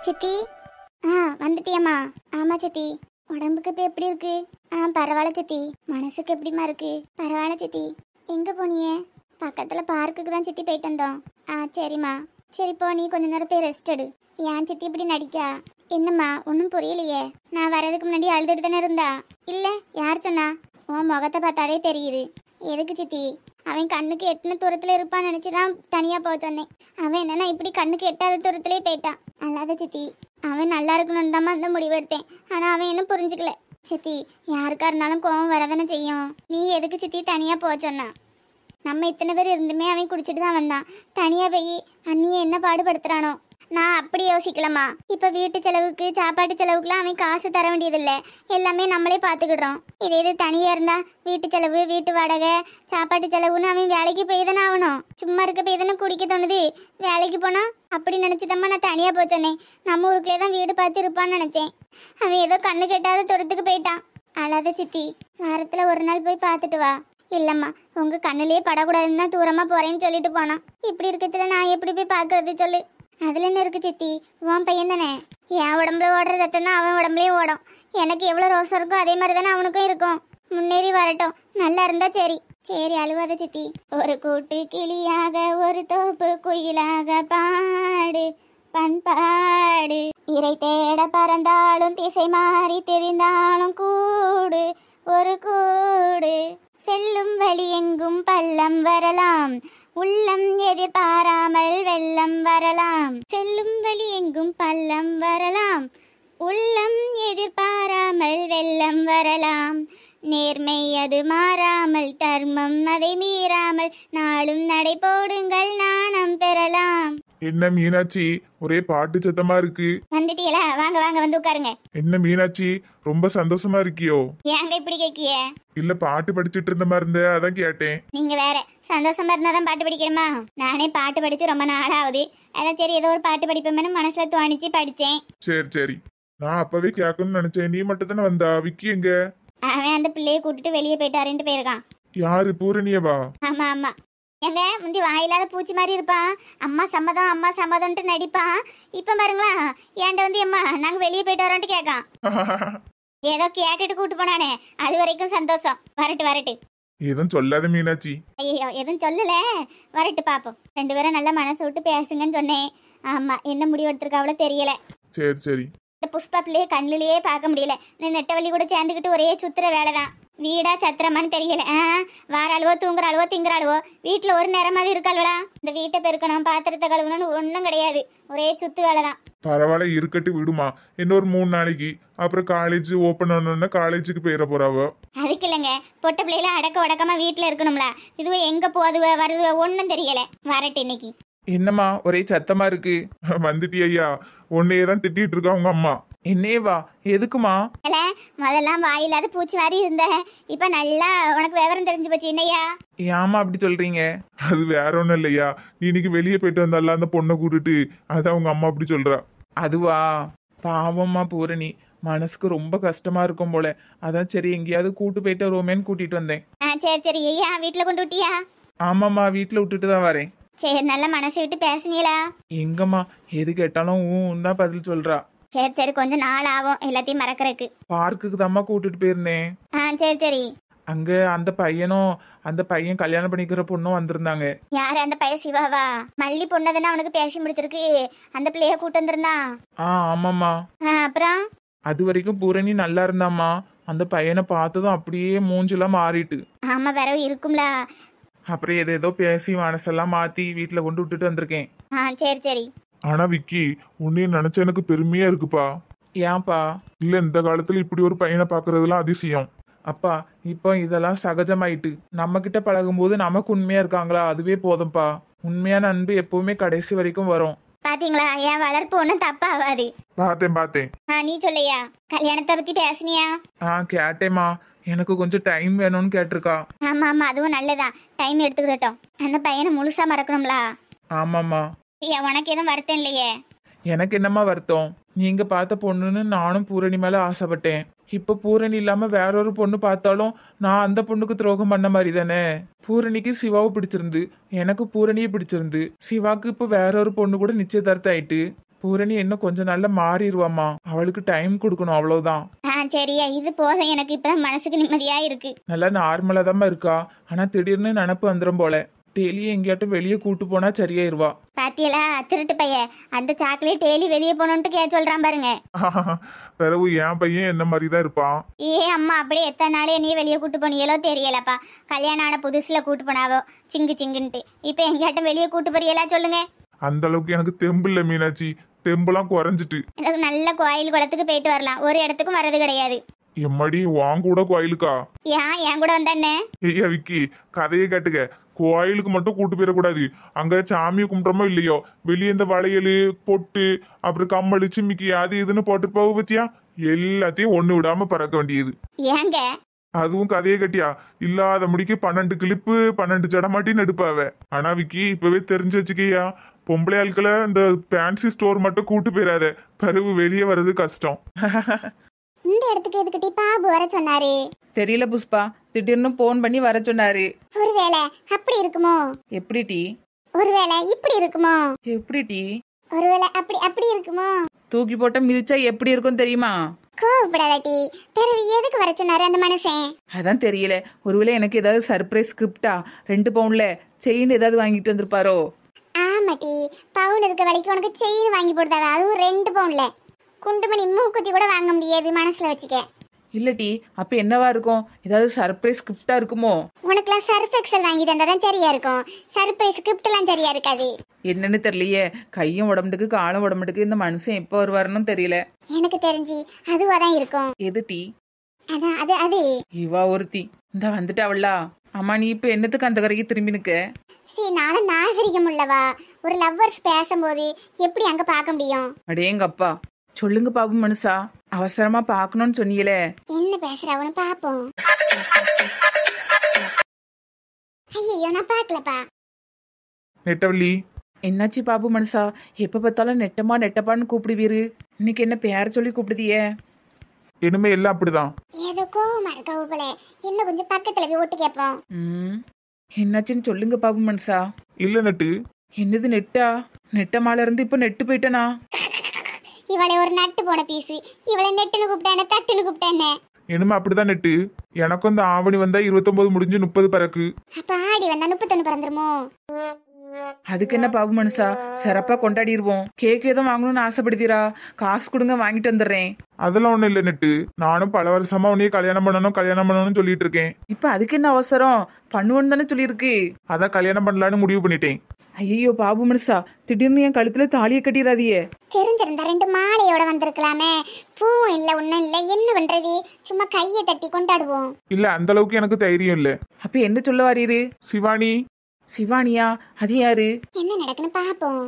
சித்தி. வந்துட்டியம்மா? ஆமா சித்தி. உடம்புக்கு இப்போ எப்படி இருக்கு? பரவாயில்ல சித்தி. மனசுக்கு எப்படிமா இருக்கு? பரவாயில்ல சித்தி. எங்க போனியே? பக்கத்துல பார்க்குக்கு தான் சித்தி போயிட்டு வந்தோம். சரிம்மா. சரி போ, நீ கொஞ்ச நேரம் போய் ரெஸ்ட் எடு. ஏன் சித்தி இப்படி நடிக்கா? என்னம்மா ஒன்றும் புரியலையே. நான் வர்றதுக்கு முன்னாடி அழுதுட்டு தானே இருந்தா? இல்லை, யார் சொன்னா? உன் முகத்தை பார்த்தாலே தெரியுது. எதுக்கு சித்தி? அவன் கண்ணுக்கு எட்டின தூரத்துல இருப்பான்னு நினைச்சுதான் தனியா போக சொன்னேன். அவன் என்னன்னா இப்படி கண்ணுக்கு எட்டாத தூரத்திலே போயிட்டான். அல்லாத சித்தி, அவன் நல்லா இருக்கணும்னு தான் அந்த முடிவு எடுத்தேன். ஆனா அவன் என்ன புரிஞ்சுக்கல. சித்தி, யாருக்கா இருந்தாலும் கோவம் வரதானே செய்யும். நீ எதுக்கு சித்தி தனியா போக சொன்னா? நம்ம இத்தனை பேர் இருந்துமே அவன் குடிச்சிட்டு தான் வந்தான். தனியா போய் அண்ணியை என்ன பாடுபடுத்துறானோ. நான் அப்படி யோசிக்கலம்மா. இப்போ வீட்டு செலவுக்கு சாப்பாட்டு செலவுக்குலாம் அவன் காசு தர வேண்டியதில்லை. எல்லாமே நம்மளே பார்த்துக்கிடுறோம். இது தனியாக இருந்தா வீட்டு செலவு, வீட்டு வாடகை, சாப்பாட்டு செலவுன்னு அவன் வேலைக்கு போய் தானே ஆகணும். சும்மா இருக்க போய் தானே குடிக்க தோணுது. வேலைக்கு போனா அப்படி நினச்சிதம்மா நான் தனியாக போக சொன்னேன். நம்ம ஊருக்குள்ளே தான் வீடு பார்த்து இருப்பான்னு நினச்சேன். அவன் ஏதோ கண்ணு கெட்டாத தூரத்துக்கு போயிட்டான். அழாத சித்தி, வாரத்தில் ஒரு நாள் போய் பார்த்துட்டு வா. இல்லைம்மா, உங்கள் கண்ணிலே படக்கூடாதுன்னு தான் தூரமாக போகிறேன்னு சொல்லிட்டு போனான். இப்படி இருக்கச்சுல நான் எப்படி போய் பார்க்கறது சொல்லு? அதில் என்ன இருக்கு சித்தி? உன் பையன் தானே. என் உடம்புல ஓடுற ரத்தம் தான் அவன் உடம்புலேயும் ஓடும். எனக்கு எவ்வளோ ரோசம் இருக்கோ அதே மாதிரி தானே அவனுக்கும் இருக்கும். முன்னேறி வரட்டும், நல்லா இருந்தா சரி. சரி, அழுவாத சித்தி. ஒரு கூட்டு கிளியாக ஒரு தோப்பு குயிலாக பாடு பண்பாடு. இறை தேட பறந்தாலும் திசை மாறி தெரிந்தாலும் கூடு ஒரு கூடு. செல்லும் வழி எங்கும் பள்ளம் வரலாம், உள்ளம் எதிர்பாராமல் வெள்ளம் வரலாம். செல்லும் வழி எங்கும் பள்ளம் வரலாம், உள்ளம் எதிர்பாராமல் வெள்ளம் வரலாம். நேர்மை அது மாறாமல், தர்மம் அதை மீறாமல், நாளும் நடை போடுங்கள் நாணம் பெறலாம். என்ன மீனாட்சி, ஒரே பாட்டு சத்தமா இருக்கு. வந்துட்டீங்களா? வாங்க வாங்க, வந்து உட்காருங்க. என்ன மீனாட்சி, ரொம்ப சந்தோஷமா இருக்கியோ? ஏங்க இப்படி கேக்கிய? இல்ல, பாட்டு படிச்சுட்டு இருந்த மாதிரி இருந்த, அதான் கேட்டேன். நீங்க வேற சந்தோஷமா இருந்தாதான் பாட்டு படிக்கணுமா? நானே பாட்டு படிச்சு ரொம்ப நாள் ஆகுது. அதான் சரி ஏதோ ஒரு பாட்டு படிப்போம்னு மனசுல தோணிச்சு படிச்சேன். சரி சரி, நான் அப்பவே கேட்கணும்னு நினைச்சேன். நீ மட்டும் தானே வந்தா? விக்கி எங்க? அவன் அந்த பிள்ளையை கூட்டிட்டு வெளியே போயிட்டாருன்ட்டு போயிருக்கான். யாரு, பூரணியவா? ஆமா ஆமா. எங்க முந்தி வாயில்லாத பூச்சி மாதிரி இருப்பான். அம்மா சம்மதம் அம்மா சம்மதம்ட்டு நடிப்பான். இப்ப பாருங்களா, ஏன்ட்ட வந்து அம்மா நாங்க வெளியே போயிட்டு வரோன்ட்டு கேட்கான். ஏதோ கேட்டுட்டு கூட்டு போனானே, அது வரைக்கும் சந்தோஷம். வரட்டு வரட்டு. எதுவும் சொல்லாத மீனாட்சி. ஐயோ, எதுவும் சொல்லல. வரட்டு பாப்போம். ரெண்டு பேரும் நல்லா மனசு விட்டு பேசுங்கன்னு சொன்னேன். ஆமா, என்ன முடிவு எடுத்திருக்காவளோ தெரியல. சரி சரி. இந்த புஷ்பா பிள்ளையே கண்ணிலேயே பார்க்க முடியல. இந்த நெட்டவள்ளி கூட சேர்ந்துக்கிட்டு ஒரே சுத்துற வேலைதான். வீடா சத்திரமான்னு தெரியல. வார அழுவோ தூங்குற அழுவோ திங்குற அழுவோ. வீட்டுல ஒரு நேரமாவது இருக்காள்வளா? இந்த வீட்டை பெருக்கணும் பாத்திரத்தை கழுவணும்னு ஒன்றும் கிடையாது. ஒரே சுத்து வேலைதான். பரவாயில்ல, இருக்கட்டு விடுமா. இன்னொரு 3 நாளைக்கு அப்புறம் காலேஜ் ஓப்பன் ஆனோன்னா காலேஜுக்கு போயிட போறாவோ. அதுக்கு இல்லைங்க, பொட்ட பிள்ளைல அடக்க உடக்கமா வீட்டுல இருக்கணும்ல. இதுவே எங்க போதுவ வருதுவ ஒன்றும் தெரியல. வரட்டு இன்னைக்கு. என்னம்மா ஒரே சத்தமா இருக்கு? வந்துட்டியா? உன்னையே தான் திட்டிட்டு இருக்கா உங்க அம்மா. என்னேவா? எதுக்குமா? இல்ல, முதல்லாம் வாயில்லாத பூச்சி மாதிரி இருந்த. இப்ப நல்லா உனக்கு விவரம் தெரிஞ்சு போச்சு என்னையா? ஏமா அப்படி சொல்றீங்க? அது வேற ஒண்ணும் இல்லையா, நீ இன்னைக்கு வெளியே போயிட்டு வந்தால அந்த பொண்ணை கூட்டிட்டு, அதான் உங்க அம்மா அப்படி சொல்றா. அதுவா? பாவம்மா பூரணி, மனசுக்கு ரொம்ப கஷ்டமா இருக்கும் போல. அதான் சரி எங்கேயாவது கூட்டு போயிட்டு வருவோமேன்னு கூட்டிட்டு வந்தேன். சரி சரி. ஐயா வீட்டுல கொண்டு விட்டியா? ஆமாம்மா, வீட்டுல விட்டுட்டு தான் வரேன். சரி, நல்ல மனசு விட்டு பேசுனீங்களா? எங்கம்மா எது கேட்டாலும் தான் பதில் சொல்றா. சரி சரி, கொஞ்சம் நாள் ஆகும் எல்லாத்தையும் மறக்கறதுக்கு. பார்க்குக்கு தாம்மா கூட்டிட்டு போயிருந்தேன். சரி சரி. அங்க அந்த பையன் கல்யாணம் பண்ணிக்கிற பொண்ணும் வந்திருந்தாங்க. யாரு அந்த பையன்? சிவாவா? மல்லி பொண்ணதானே அவனுக்கு பேசி முடிச்சிருக்கு. அந்த பிள்ளைய கூட்டு வந்திருந்தான். ஆமாம்மா. அப்புறம் அது வரைக்கும் பூரணி நல்லா இருந்தாம்மா. அந்த பையனை பார்த்ததும் அப்படியே மூஞ்செல்லாம் மாறிட்டு. ஆமா, வேற இருக்கும்ல. அப்புறம் ஏதேதோ பேசி மனசெல்லாம் மாத்தி வீட்டுல கொண்டு விட்டுட்டு வந்திருக்கேன். சரி சரி. ஆனா விக்கி, உன்னையும் நினைச்சா எனக்கு பெருமையா இருக்குப்பா. ஏன்பா? இல்ல, இந்த காலத்துல இப்படி ஒரு பையனை பாக்குறதுலாம் அதிசயம். அப்பா, இப்போ இதெல்லாம் சகஜமாயிட்டு. நம்ம கிட்ட பழகும்போது நமக்கு உண்மையா இருக்காங்களா, அதுவே போதும்பா. உண்மையான அன்பு எப்பவுமே கடைசி வரைக்கும் வரும். பாத்தீங்களா, என் வளர்ப்பு ஒன்றும் தப்பாவாது. பார்த்தேன். நீ சொல்லையா? கல்யாணத்தை பத்தி பேசுனியா? கேட்டேம்மா. எனக்கு கொஞ்சம் டைம் வேணும்னு கேட்டிருக்கா. ஆமா ஆமா, அதுவும் நல்லதான். டைம் எடுத்துக்கிட்டோம். அந்த பையனை முழுசா மறக்கணும்ல. ஆமாம்மா. உனக்கு எதுவும் வருத்தம் இல்லையே? எனக்கு என்னம்மா வருத்தம்? நீங்க பார்த்த பொண்ணுன்னு நானும் பூரணி மேல ஆசைப்பட்டேன். இப்ப பூரணி இல்லாம வேற ஒரு பொண்ணு பார்த்தாலும் நான் அந்த பொண்ணுக்கு துரோகம் பண்ண மாதிரி தானே. பூரணிக்கு சிவாவை பிடிச்சிருந்து, எனக்கு பூரணியை பிடிச்சிருந்து, சிவாக்கு இப்ப வேற ஒரு பொண்ணு கூட நிச்சயதார்த்தம் ஆயிட்டு. பூரணி இன்னும் கொஞ்ச நாள்ல மாறிடுவாம்மா, அவளுக்கு டைம் கொடுக்கணும், அவ்வளவுதான். சரியா, இது போதும். எனக்கு இப்பதான் மனசுக்கு நிம்மதியா இருக்கு. நல்லா நார்மலா தான் இருக்கா, ஆனா திடீர்னு நினப்பு வந்துடும் போல. டெய்லியும் எங்கேயாட்டும் வெளியே கூட்டு போனா சரியாயிருவா. பாத்தியலா திருட்டு பைய, அந்த சாக்லேட் டெய்லி வெளியே போனோன்ட்டு சொல்றான் பாருங்க. பிறகு என் பையன் என்ன மாதிரி தான் இருப்பான். அம்மா அப்படியே எத்தனை நாள் என்னைய வெளியே கூட்டு போனியலோ தெரியலப்பா. கல்யாணம் ஆன புதுசுல கூட்டு போனாவோ சிங்கு சிங்குன்ட்டு. இப்ப எங்கேயாட்டும் வெளியே கூட்டு போறியலா சொல்லுங்க. அந்த அளவுக்கு எனக்கு தெம்பு இல்ல மீனாட்சி, தெம்பெல்லாம் குறைஞ்சிட்டு. எனக்கு நல்ல கோயில் குளத்துக்கு போயிட்டு வரலாம், ஒரு இடத்துக்கும் வர்றது கிடையாது. எம்மாடி வாங்க கூட கோயிலுக்கா? என் கூட வந்தானே. ஐயா விக்கி, கதையை கேட்டுக்க. கோயிலுக்கு மட்டும் கூட்டு போயிடக்கூடாது. அங்க சாமியை கும்பிட்றோமோ இல்லையோ, வெளியே இந்த வளையல் பொட்டு அப்புறம் கம்மல் சிம்மிக்கி அது இதுன்னு போட்டு போக பத்தியா, எல்லாத்தையும் ஒண்ணு விடாம பறக்க வேண்டியது. ஏங்க அதுவும் கதையை கட்டியா இல்லாத முடிக்கு 12 கிளிப்பு 12 ஜடமாட்டின்னு எடுப்பாவ. ஆனா விக்கி இப்பவே தெரிஞ்சு வச்சுக்கியா, பொம்பளை ஆட்களை இந்த ஃபேன்சி ஸ்டோர் மட்டும் கூட்டு போயிடாத, பிறகு வெளியே வர்றது கஷ்டம். இந்த இடத்துக்கு எதுக்கிட்டி பாபு வர சொன்னாரு? தெரியல புஷ்பா, திடீர்னு போன் பண்ணி வர சொன்னாரு. ஒருவேளை அப்படி இருக்குமோ? எப்படி டி? ஒருவேளை இப்படி இருக்குமோ? எப்படி டி? ஒருவேளை அப்படி அப்படி இருக்குமோ? தூக்கி போட்ட மிதிச்சா எப்படி இருக்கும் தெரியுமா? கோவப்படாதட்டி. பிறகு எதுக்கு வர சொன்னாரு அந்த மனுஷன்? அதான் தெரியல. ஒருவேளை எனக்கு ஏதாவது சர்ப்ரைஸ் கிஃப்டா 2 பவுன்ல செயின் ஏதாவது வாங்கிட்டு வந்திருப்பாரோ? ஆமாட்டி, பவுன் இருக்க வரைக்கும் உனக்கு செயின் வாங்கி போடுதாங்க, அதுவும் 2 பவுன்ல. குண்டுமணி மூக்குத்தி கூட வாங்க முடியாது, மனசுல வச்சுக்க. இல்லட்டி அப்ப என்னவா இருக்கும்? ஏதாவது சர்ப்ரைஸ் கிஃப்டா இருக்குமோ? உனக்குலாம் சர்ஃப் எக்ஸல் வாங்கி தந்தாதான் சரியா இருக்கும், சர்ப்ரைஸ் கிஃப்ட் எல்லாம் சரியா இருக்காது. என்னன்னு தெரியலையே, கையும் உடம்புக்கு காலும் உடம்புக்கு இந்த மனுஷன் எப்போ வருவாருன்னு தெரியல. எனக்கு தெரிஞ்சு அதுவாதான் இருக்கும். எது டி? அதான் அது அது இவா ஒருத்தி இந்த வந்துட்டாவளா? அம்மா நீ இப்ப என்னத்துக்கு அந்த கரைக்கு திரும்பி நிக்க? நானும் நாகரிகம் உள்ளவா, ஒரு லவ்வர்ஸ் பேசும்போது எப்படி அங்க பார்க்க முடியும்? அடேங்கப்பா. சொல்லுங்க பாபு மனுஷா, அவசரமா பாக்கணும்னு சொன்னீங்களே. என்ன பேசுறவனு பாப்போம். ஐயோ நான் பாக்கலப்பா. நெட்டவள்ளி, என்னாச்சு பாபு மனுஷா, எப்ப பார்த்தாலும் நெட்டமா நெட்டப்பான்னு கூப்பிடுவீரு, இன்னைக்கு என்ன பேர சொல்லி கூப்பிடுதியே? இனிமே எல்லாம் அப்படிதான். ஏதோ கோவமா இருக்கா போல, இன்னும் கொஞ்சம் பக்கத்துல போய் ஒட்டு கேட்போம். என்னாச்சுன்னு சொல்லுங்க பாபு மனுஷா. இல்ல நெட்டு. என்னது நெட்டா? நெட்டமால இருந்து இப்ப நெட்டு போயிட்டனா? இவளை ஒரு நட்டு போன பீஸு, இவளை நெட்டுன்னு கூப்பிட்டானே தட்டுன்னு கூப்பிட்டானே. இனிமே அப்படிதான் நெட்டு. எனக்கும் இந்த ஆவணி வந்தா 29 முடிஞ்சு 30 பிறகு. அப்ப ஆடி வந்தா 31 பிறந்துருமோ? அதுக்கு என்ன பாபு மனுஷா, சிறப்பா கொண்டாடிடுவோம். கேக் எதுவும் வாங்கணும்னு ஆசைப்படுதீரா? காசு கொடுங்க, வாங்கிட்டு வந்துடுறேன். அதெல்லாம் ஒண்ணும் இல்ல நெட்டு. நானும் பல வருஷமா உன்னையே கல்யாணம் பண்ணணும்னு சொல்லிட்டு இருக்கேன். இப்ப அதுக்கு என்ன அவசரம்? பண்ணுவோன்னு தானே சொல்லியிருக்கு. அதான் கல்யாணம் பண்ணலான்னு முடிவு பண்ணிட்டேன். ஐயோ பாபு மனுஷா, திடீர்னு என் கழுத்துல தாலியை கட்டிடாதியே. தெரிஞ்சிருந்தா 2 மாலையோட வந்திருக்கலாமே. பூவும் இல்ல ஒன்னும் இல்ல, என்ன பண்றது? சும்மா கையை தட்டி கொண்டாடுவோம். இல்ல அந்த அளவுக்கு எனக்கு தைரியம் இல்ல. அப்ப என்ன சொல்ல வாரீரு? சிவானி. சிவானியா? அது யாரு? என்ன நடக்குன்னு பாப்போம்.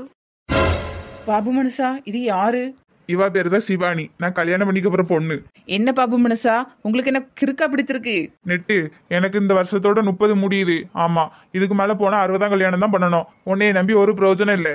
பாபு மனுஷா, இது யாரு? இவா பேரு தான் சிவானி, நான் கல்யாணம் பண்ணிக்க போற பொண்ணு. என்ன பாபு மனுஷா, உங்களுக்கு என்ன கிறுக்கா பிடிச்சிருக்கு? நெட்டு, எனக்கு இந்த வருஷத்தோட 30 முடியுது. ஆமா, இதுக்கு மேல போனா 60 கல்யாணம் தான் பண்ணணும். உன்னைய நம்பி ஒரு பிரயோஜனம் இல்ல.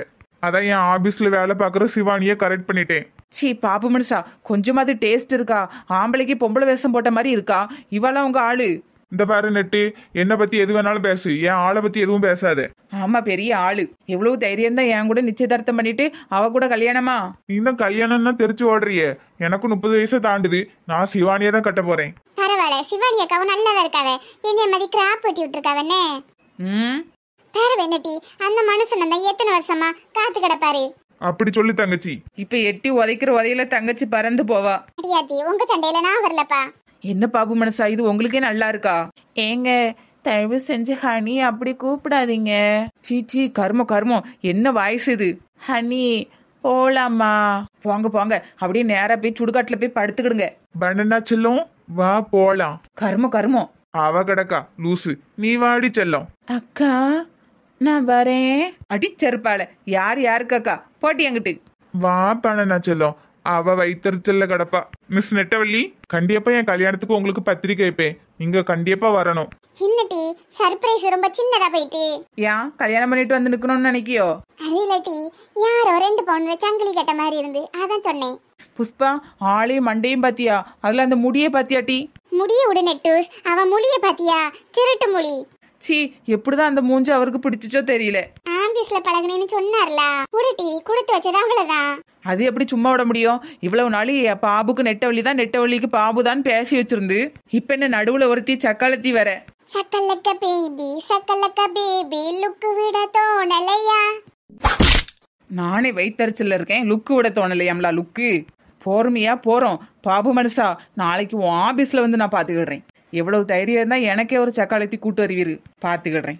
அதான் என் ஆபீஸ்ல வேலை பாக்குற சிவானிய கரெக்ட் பண்ணிட்டேன். சீ பாபு மனுஷா, கொஞ்சமாவது டேஸ்ட் இருக்கா? ஆம்பளைக்கு பொம்பளை வேஷம் போட்ட மாதிரி இருக்கா? இவெல்லாம் உங்க ஆளு? இந்த பாரு நெட்டு, என்னை பத்தி எது வேணாலும் பேசு, என் ஆளை பத்தி எதுவும் பேசாத. ஆமா பெரிய ஆளு. எவ்வளவு தைரியம் தான் என் கூட நிச்சயதார்த்தம் பண்ணிட்டு அவ கூட கல்யாணமா? நீ தான் கல்யாணம்னா தெரிச்சு ஓடுறிய. எனக்கும் 30 வயசு தாண்டுது. நான் சிவானியை தான் கட்ட போறேன். பரவாயில்ல, சிவானி அக்காவும் நல்லதா இருக்காவே. என்னைய மாதிரி கிராப் வெட்டி விட்டுருக்காவன்னே. வேற வேணட்டி, அந்த மனுஷன் தான் எத்தனை வருஷமா காத்து கிடப்பாரு. அப்படி சொல்லி தங்கச்சி. இப்ப எட்டி உதைக்கிற உதையில தங்கச்சி பறந்து போவா. அடியாத்தி, உங்க சண்டையில நான் வரலப்பா. என்ன பாபு மனுஷா, இது உங்களுக்கே நல்லா இருக்கா? ஏங்க தயவு செஞ்சு ஹனி அப்படி கூப்பிடாதீங்க. சீச்சி, கர்மம் கர்மம், என்ன வாய்ஸ் இது? ஹனி போலாமா? போங்க போங்க, அப்படியே நேரா போய் சுடுகாட்டுல போய் படுத்துக்கிடுங்க. பனனா செல்லும், வா போலாம். கர்மம் கர்மம். அவ கிடக்கா லூசு, நீ வாடி செல்லும். அக்கா நான் வரேன். அடி செருப்பால. யார் யாருக்கு அக்கா? போட்டி என்கிட்ட வா பனனா செல்லும். அவ வைத்தறிச்சல்ல கிடப்பா. மிஸ் நெட்டவள்ளி, கண்டிப்பா என் கல்யாணத்துக்கு உங்களுக்கு பத்திரிக்கை வைப்பேன், நீங்க கண்டிப்பா வரணும். இன்னட்டி சர்ப்ரைஸ் ரொம்ப சின்னதா போயிட்டு. ஏன் கல்யாணம் பண்ணிட்டு வந்து நிக்கணும்னு நினைக்கியோ? அது இல்லட்டி, யாரோ 2 பவுன்ல சங்கிலி கட்ட மாதிரி இருந்து, அதான் சொன்னேன். புஷ்பா, ஆளையும் மண்டையும் பாத்தியா? அதுல அந்த முடியை பாத்தியாட்டி? முடிய விடு நெட்டூஸ், அவ மொழிய பாத்தியா? திருட்டு மொழி. சீ, எப்படிதான் அந்த மூஞ்சி அவருக்கு பிடிச்சிச்சோ தெரியல. ஆபீஸ்ல பழகுனேன்னு சொன்னார்ல, உருட்டி கொடுத்து வச்சது அவ்வளவுதான். அது எப்படி சும்மா விட முடியும்? இவ்வளவு நாள் பாபுக்கு நெட்டவழி தான், நெட்டவழிக்கு பாபு தான் பேசி வச்சிருந்து, இப்ப என்ன நடுவுல ஒருத்தி சக்காலத்தி வர. சக்கலக்க பேபி லுக்கு விட தோணலையா? நானே வயித்தறிச்சல்ல இருக்கேன், லுக்கு விட தோணலையாம்லா? லுக்கு பொறுமையா போறோம். பாபு மனுஷா, நாளைக்கு உன் ஆபீஸ்ல வந்து நான் பாத்துக்கிடுறேன். எவ்வளவு தைரியம் இருந்தா எனக்கே ஒரு சக்காலத்தி கூட்டு வருவீரு, பாத்துக்கிடுறேன்.